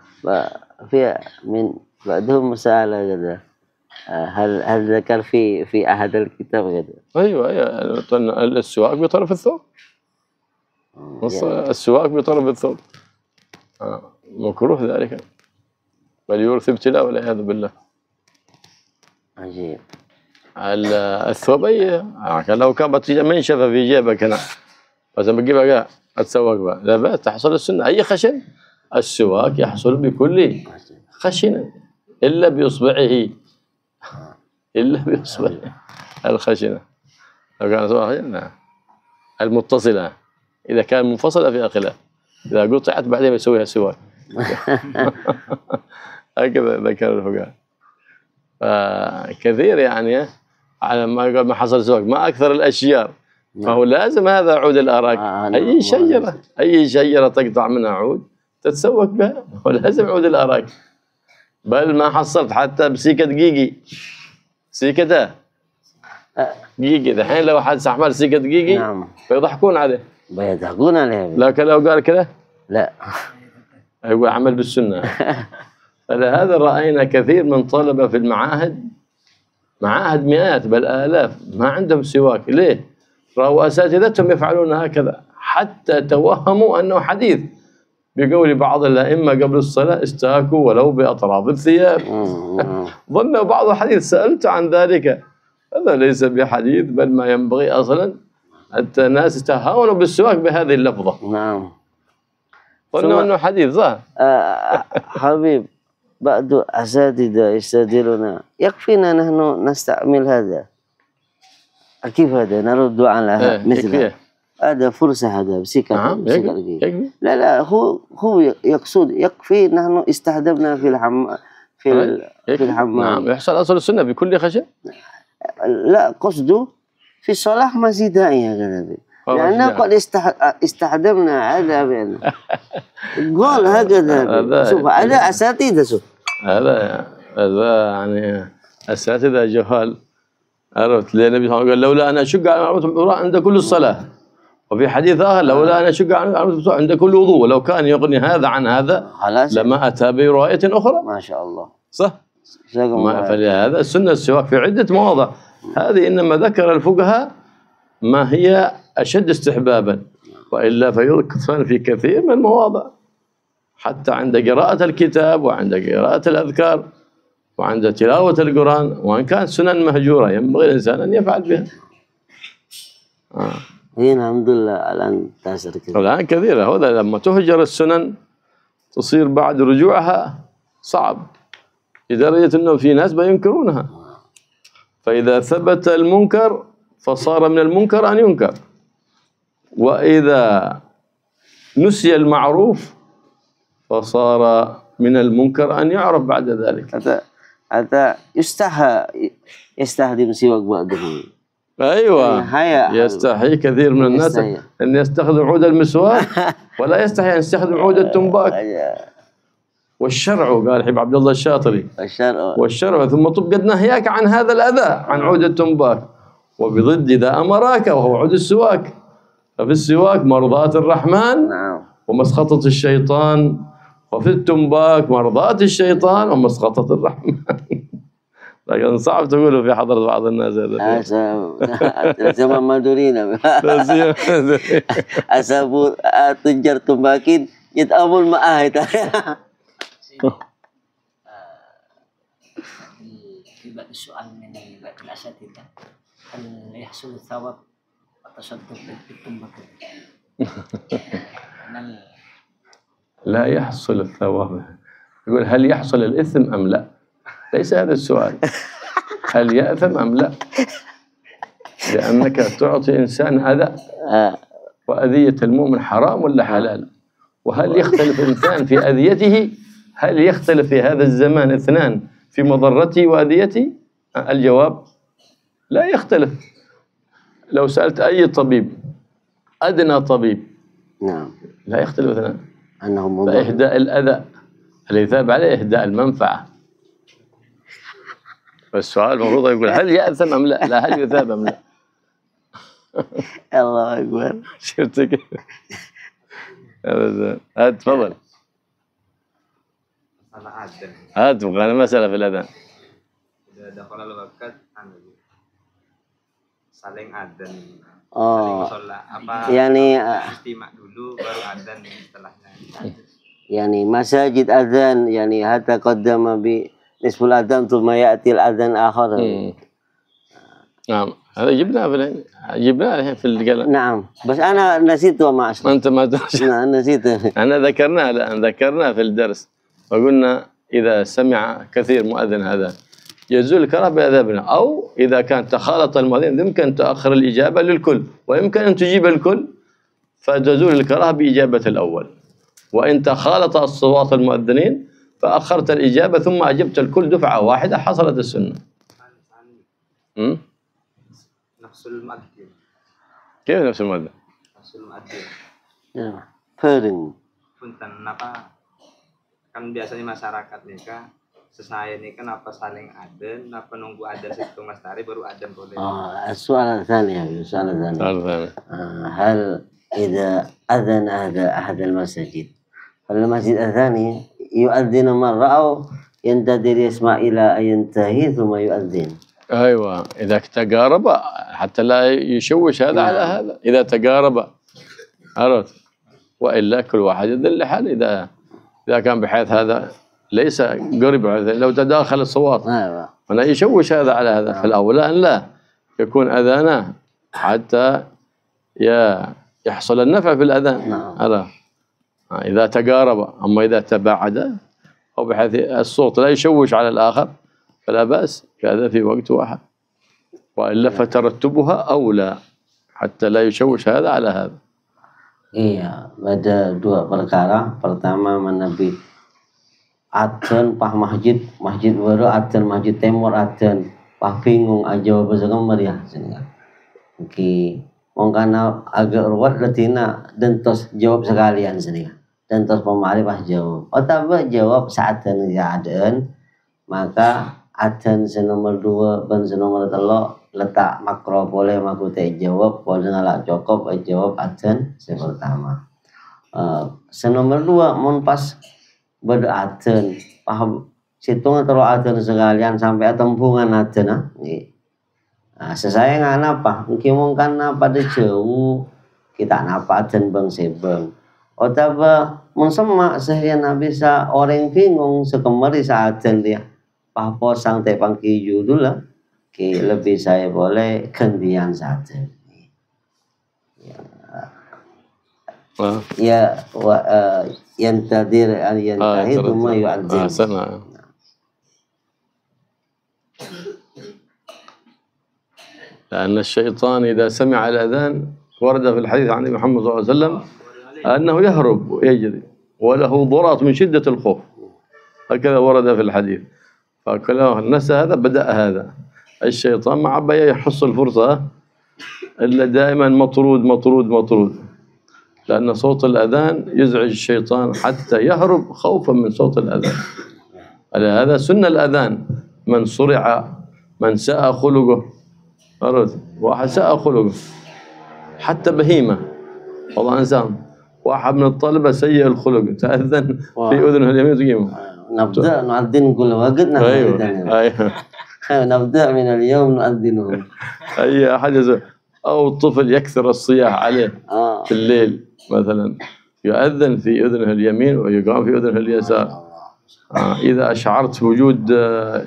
في من بعدهم مسألة كذا، هل ذكر في أحد الكتاب كذا؟ أيوة السواك بطرف الثوب. السواك بطرف الثوب. مكروه ذلك، بل يورث ابتلاء والعياذ بالله. عجيب. الثوبية لو كانت منشفة في جيبك هنا بس بتجيبها قاع أتسوق بها لا بأس، تحصل السنة. أي خشن السواك يحصل بكل خشن إلا بإصبعه، إلا بإصبعه الخشنة. لو كان إصبعه خشنة المتصلة، إذا كان منفصلة فيها خلاف، إذا قطعت بعدين يسويها سواك. هكذا ذكر الفقهاء. فكثير يعني على ما حصل سواك، ما أكثر الأشجار، فهو لازم هذا عود الأراك. أي شجرة تقطع منها عود تتسوق بها، ولازم عود الأراك. بل ما حصلت حتى بسيكة دقيقي، سيكته دقيقي الحين لو حد استعمل سيكة دقيقي نعم فيضحكون عليه، بيضحكون عليه، لكن لو قال كذا لا يقول عمل بالسنة. فلهذا رأينا كثير من طلبة في المعاهد، معاهد مئات بل آلاف ما عندهم سواك. ليه؟ رأوا أساتذتهم يفعلون هكذا حتى توهموا أنه حديث، بقول بعض الأئمة قبل الصلاة استاكوا ولو بأطراف الثياب. ظنوا بعض الحديث، سألت عن ذلك، هذا ليس بحديث، بل ما ينبغي أصلا حتى الناس يتهاونوا بالسواك بهذه اللفظة. نعم ظنوا أنه حديث ظاهر. حبيب، بعض أساتذة يستدلون يكفينا نحن نستعمل هذا، كيف هذا نرد على مثل هذا فرصة، هذا بسيكة لا لا، هو يقصد يكفي نحن استخدمنا في الحمام. نعم يحصل أصل السنة بكل خشن. لا قصده في الصلاة مسجد داعية، لأنه قد استخدمنا هذا بين قول هكذا. شوف هذا أساتذة، شوف هذا يعني أساتذة جهال. عرفت ليه النبي صلى الله عليه وسلم قال لولا أنا أشق على العروة عند كل الصلاة، وفي حديث آخر لولا أنا أشق على العروة عند كل وضوء، ولو كان يغني هذا عن هذا لما أتى برواية أخرى. ما شاء الله صح. فلهذا السنة السواك في عدة مواضع، هذه إنما ذكر الفقهاء ما هي أشد استحبابا، وإلا فيذكر في كثير من المواضع، حتى عند قراءة الكتاب وعند قراءة الأذكار وعند تلاوة القرآن، وإن كان سنن مهجورة ينبغي الإنسان أن يفعل بها. هنا الحمد لله الآن تأثر كثير، الآن كثيرة. هذا لما تهجر السنن تصير بعد رجوعها صعب، لدرجة أنه في ناس بينكرونها. فإذا ثبت المنكر فصار من المنكر أن ينكر، وإذا نسي المعروف فصار من المنكر أن يعرف بعد ذلك. حتى يستخدم سواك بعضهم. أيوة يستحي كثير من الناس أن يستخدم عود المسواك ولا يستحي أن يستخدم عود التنباك. والشرع قال حبيب عبد الله الشاطري والشرع ثم طب قد نهياك عن هذا الأذى عن عود التنباك، وبضد ذا أمراك وهو عود السواك. ففي السواك مرضاة الرحمن ومسخطة الشيطان، وفي التنباك مرضاة الشيطان ومسخطة الرحمن. لكن صعب تقوله في حضرة بعض الناس هذا. زمان ما درينا أسابور تجار تنباكين يتأمل معاه. في بعض السؤال من بعض الأساتذة، هل يحصل الثواب التصدق بالتنباك؟ لا يحصل الثواب. يقول هل يحصل الإثم أم لا؟ ليس هذا السؤال. هل يأثم أم لا؟ لأنك تعطي إنسان أذى، وأذية المؤمن حرام ولا حلال؟ وهل يختلف الإنسان في أذيته؟ هل يختلف في هذا الزمان اثنان في مضرتي وأذيتي؟ الجواب لا يختلف. لو سألت أي طبيب، أدنى طبيب، لا يختلف اثنان، فإهداء الأذى اللي يثاب عليه إهداء المنفعة. فالسؤال المفروض يقول هل يأثم أم لا؟ لا، هل يثاب أم لا؟ الله أكبر. شفت كيف؟ هذا تفضل. هات أنا مسألة في الأذان. دخل الوقت saling adzan. Oh. Apa yani istimak dulu baru adzan setelahnya. يعني مساجد أذان يعني حتى قدم بنصف الأذان ثم يأتي الأذان آخر. نعم هذا جبناه الحين في القلم. نعم بس أنا نسيته ما أشرح. أنت ما تنسى. نعم نسيته. أنا ذكرناه في الدرس وقلنا إذا سمع كثير مؤذن هذا يزول الكراهة بأذابنا، أو إذا كان تخالط المؤذن يمكن تأخر الإجابة للكل، ويمكن أن تجيب الكل فتزول الكراهة بإجابة الأول. وإن تخالط أصوات المؤذنين فأخرت الإجابة ثم أجبت الكل دفعة واحدة حصلت السنة. نفس المؤذن. كيف نفس المؤذن؟ Nafsul muadzin. Ya, Fering. Punten kan biasanya masyarakat nih kan sesaya nih kan apa saling adzan, apa nunggu adzan sehitung lestari baru adzan boleh. السؤال الثاني يا حبيبي، السؤال الثاني. هل إذا أذن أحد المساجد فالمسجد الثاني يؤذن مرة أو ينتظر يسمع إلى أن ينتهي ثم يؤذن؟ أيوة إذا تقارب حتى لا يشوش هذا على هذا، إذا تقارب عرفت، وإلا كل واحد يذل لحاله. إذا كان بحيث هذا ليس قريب، لو تداخل الصوات ولا يشوش هذا على هذا، فالأولى أن لا يكون أذانه حتى يحصل النفع في الأذان. هذا إذا تقارب. أما إذا تباعد أو بحيث الصوت لا يشوش على الآخر فلا بأس كذا في وقت واحد، وإلا فترتبها أولى حتى لا يشوش هذا على هذا. Iya, ada dua perkara. Pertama menebi adzan pah masjid baru adzan masjid timur adzan pah bingung aja bersama meriah sini. Oke, mongkana agak ruwet letina dentos jawab sekalian sini. Dentos pemari pas jawab. Otak jawab saat dan keadaan, maka adzan senomor 2 dan senomor 3 letak makro boleh maku teh jawab boleh ngalak cukup jawab adzan pertama. Senomor 2 mun pas beradzan paham situng terus adzan sekalian sampai tempungan adzan sesaya ngana apa mungkin mungkin pada jauh kita napa adzan bang sebang otaba mun semak sehingga nabi sa orang bingung sekemari saat adzan dia pahposang teh pangkiju dulu lah. Lebih saya boleh gantian saja. Ya, yang tadi itu mah yu'adzin. لأن الشيطان إذا سمع الأذان ورد في الحديث عن محمد صلى الله عليه وسلم أنه يهرب ويجري وله ضراط من شدة الخوف، هكذا ورد في الحديث. فكله نسى هذا بدأ هذا الشيطان مع بيا يحص الفرصة إلا دائما مطرود، لأن صوت الأذان يزعج الشيطان حتى يهرب خوفا من صوت الأذان. هذا سنة الأذان، من صرع من ساء خلقه واحد ساء خلقه حتى بهيمة والله إنسان واحد من الطلبة سيء الخلق تأذن في أذنه اليمين تقيمه. نبدأ نؤذن كل وقت. أيوه. نبدأ من اليوم نؤذنهم. أي أحد أو الطفل يكثر الصياح عليه في الليل مثلا يؤذن في أذنه اليمين ويقام في أذنه اليسار. إذا أشعرت وجود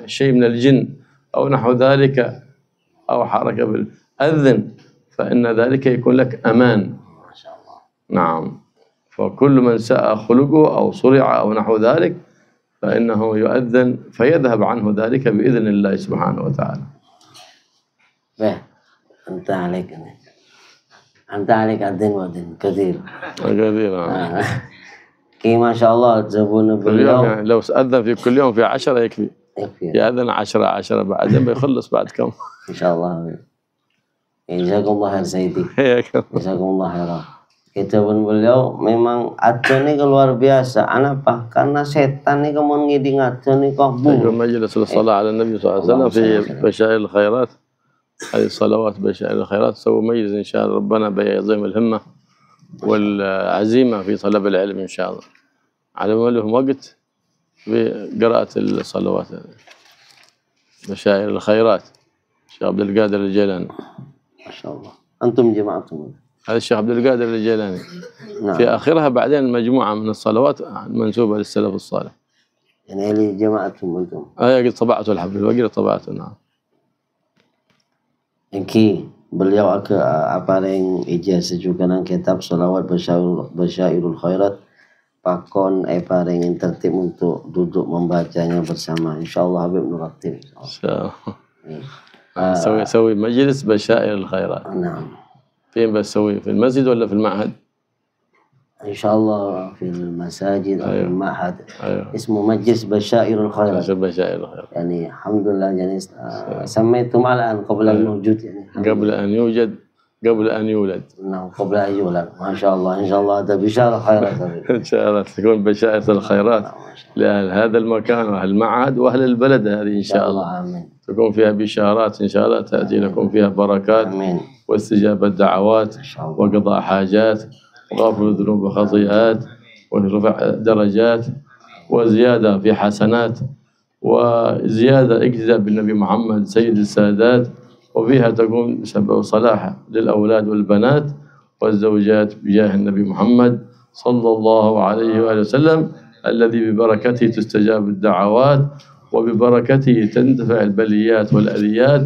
شيء من الجن أو نحو ذلك أو حركة أذن، فإن ذلك يكون لك أمان. ما شاء الله. نعم، فكل من ساء خلقه أو صرع أو نحو ذلك فإنه يؤذن فيذهب عنه ذلك بإذن الله سبحانه وتعالى. أنت عليك أذن وأذن كثير. كي ما شاء الله تزبون باليوم يعني لو أذن في كل يوم في 10 يكفي. يأذن 10 بعدين بيخلص بعد كم. إن شاء الله. جزاكم الله خير سيدي. جزاكم الله خيرا. Kita pun beliau memang adzan ini luar biasa. Kenapa? Karena setan ini kemun ngiding adzan ini kok bu. مجلس الصلاة على النبي صلى الله عليه وسلم في بشائر الخيرات، هذه الصلوات بشائر الخيرات سووا مجلس إن شاء الله ربنا بيعظم الهمة والعزيمة في طلب العلم إن شاء الله، على ما لهم وقت بقراءة الصلوات بشائر الخيرات الشيخ عبد القادر الجيلاني. ما شاء الله. أنتم جماعتم. هذا الشيخ عبد القادر الجيلاني. نعم. في آخرها بعدين مجموعة من الصلوات منسوبة للسلف الصالح. يعني اللي جماعتهم أنتم. قد طبعته الحمد لله، قد طبعته. نعم. Engki, beliau paling ijazah juga nang kitab Shalawat Basyairul Khairat. Pakon paling tertib untuk duduk membacanya bersama. Insyaallah Habib nuratib. سوي مجلس بشائر الخيرات. نعم. فين بسوي؟ في المسجد ولا في المعهد؟ إن شاء الله في المساجد أو في المعهد. أيوة. اسمه مجلس بشائر الخيرات. بشائر الخيرات. يعني الحمد لله يعني سميتم الآن قبل أن يوجد يعني. قبل أن يوجد، قبل أن يولد. نعم قبل أن يولد. ما شاء الله إن شاء الله هذا بشارة خيرات. إن شاء الله تكون بشائر الخيرات لأهل هذا المكان وأهل المعهد وأهل البلد هذه إن شاء الله. آمين. تكون فيها بشارات إن شاء الله، تأتي لكم فيها بركات. آمين. واستجابة دعوات وقضاء حاجات وغفر ذنوب وخطيئات ورفع درجات وزيادة في حسنات وزيادة اقتداء بالنبي محمد سيد السادات. وفيها تكون سبب صلاح للأولاد والبنات والزوجات بجاه النبي محمد صلى الله عليه وآله وسلم، الذي ببركته تستجاب الدعوات وببركته تندفع البليات والأذيات.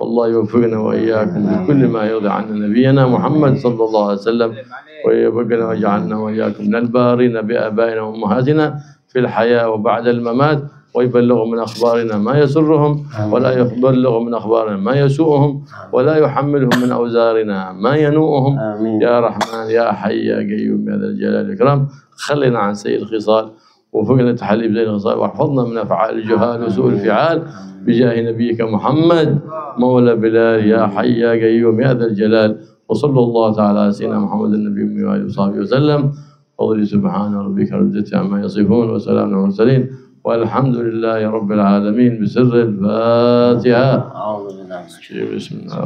والله يوفقنا وإياكم بكل ما يرضي عنا نبينا محمد صلى الله عليه وسلم، ويوفقنا ويجعلنا وإياكم من البارين بآبائنا وأمهاتنا في الحياة وبعد الممات، ويبلغ من أخبارنا ما يسرهم ولا يبلغ من أخبارنا ما يسوءهم ولا يحملهم من أوزارنا ما ينوءهم. يا رحمن يا حي يا قيوم يا ذا الجلال والإكرام. خلنا عن سيء الخصال وفقنا تحلي بزين الخصال، واحفظنا من أفعال الجهال وسوء الفعال بجاه نبيك محمد مولى بلال يا حي يا قيوم يا ذا الجلال. وصلى الله تعالى على سيدنا محمد النبي وآله وصحبه وسلم. فضل سبحان ربك رب العزة عما يصفون وسلام على المرسلين والحمد لله رب العالمين. بسر الفاتحة. بسم الله.